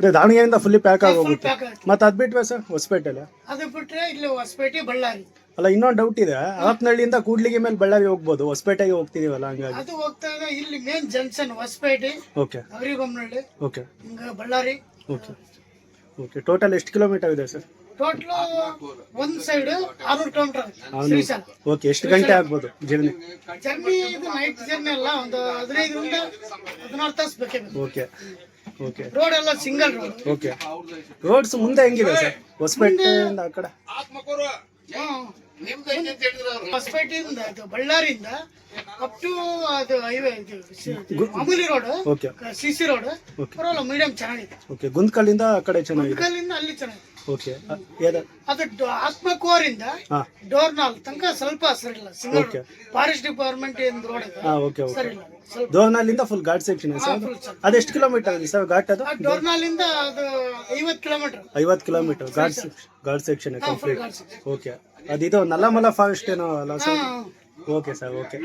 ಇದು ದಾವಣಗೆರೆಯಿಂದ fully pack ಆಗಿ ಫುಲ್ ಹೋಗುತ್ತೆ. ಪ್ಯಾಕ್ ಆಗುತ್ತೆ. ಮತ್ತೆ ಅದ್ ಬಿಟ್ವೆ ಸರ್ ಹೊಸಪೇಟೆಲ್ಲ? ಅದು ಬಿಟ್ರೆ ಇಲ್ಲಿ ಹೊಸಪೇಟೆ ಬಳ್ಳಾರಿ. ಅಲ್ಲ ಇನ್ನೊಂದು ಡೌಟ್ ಇದೆ, ಹರಪನಹಳ್ಳಿಯಿಂದ ಕೂಡ್ಲಿಗಿ ಮೇಲೆ ಬಳ್ಳಾರಿ ಹೋಗ್ಬೋದು, ಹೊಸಪೇಟೆಗೆ ಹೋಗ್ತಿದೀವಲ್ಲ ಹಂಗಾಗಿ. ಅದು ಹೋಗ್ತಾ ಇದೆ ಇಲ್ಲಿ ಮೇನ್ ಜಂಕ್ಷನ್ ಹೊಸಪೇಟೆ, ಓಕೆ ಅವರಿಗೊಮ್ಮನಹಳ್ಳಿ, ಓಕೆ ಹಿಂಗ ಬಳ್ಳಾರಿ. Okay okay. ಟೋಟಲ್ ಎಷ್ಟು ಕಿಲೋಮೀಟರ್ ಇದೆ ಸರ್? ಟೋಟಲ್ ಒಂದ್ ಸೈಡ್ 600 ಕಿಲೋಮೀಟರ್ ಶ್ರೀಶೈಲ. ಓಕೆ. ಎಷ್ಟು ಗಂಟೆ ಆಗ್ಬೋದು ಜರ್ನಿ? ಜರ್ನಿ ಇದು ನೈಟ್ ಜರ್ನಿ ಅಲ್ಲ, ಒಂದು 15ರಿಂದ 16 ತಾಸು ಬೇಕೇ ಬೇಕು. ಓಕೆ ಓಕೆ ರೋಡ್ ಎಲ್ಲ ಸಿಂಗಲ್ ರೋಡ್. ಓಕೆ. ರೋಡ್ಸ್ ಮುಂದೆ ಹೆಂಗಿದೆ ಸರ್ ಹೊಸಪೇಟೆಯಿಂದ ಆ ಕಡೆ? ಹೊಸಪೇಟೆಯಿಂದ ಅದು ಬಳ್ಳಾರಿಯಿಂದ ಅಪ್ ಟು ಅದು ಹೈವೇ ಮಾಮೂಲಿ ರೋಡ್, ಓಕೆ ಸಿಸಿ ರೋಡ್ ಪರವಾಗಿಲ್ಲ, ಮೀಡಿಯಂ ಚೆನ್ನಾಗಿದೆ. ಓಕೆ. ಗುಂತ್ಕಲ್ಲಿಂದ ಆ ಕಡೆ ಚೆನ್ನಾಗಿದೆ. ಕಲ್ಲಿಂದ ಅಲ್ಲಿ ಚೆನ್ನಾಗಿದೆ. ಓಕೆ. ಅದು ಆತ್ಮಕೂರಿಂದ ಹಾ ಡೋರ್ನಾಲ್ ತನಕ ಸ್ವಲ್ಪ ಸರಿ ಇಲ್ಲ, ಸಿಂಗಲ್ ಓಕೆ. ಫಾರೆಸ್ಟ್ ಡಿಪಾರ್ಟ್ಮೆಂಟ್ ಏನು ರೋಡ್ ಇದೆ ಹಾ ಓಕೆ ಓಕೆ. ಸರಿ ಇಲ್ಲ ಸ್ವಲ್ಪ. ದೋರ್ನಾಲಿಂದ ಫುಲ್ ಘಾಟ್ ಸೆಕ್ಷನ್ ಇದೆ ಸರ್? ಅದೆಷ್ಟು ಕಿಲೋಮೀಟರ್ ಇದೆ ಸರ್ ಘಾಟ್ ಅದು? ಡೋರ್ನಾಲಿಂದ ಅದು 50 kilometre. 50 kilometre ghat section complete. Okay. ಅದಿದು ನಲ್ಲಮಲ ಫಾರೆಸ್ಟ್ ಏನೋ ಅಲ್ಲ ಸರ್? Okay sir okay.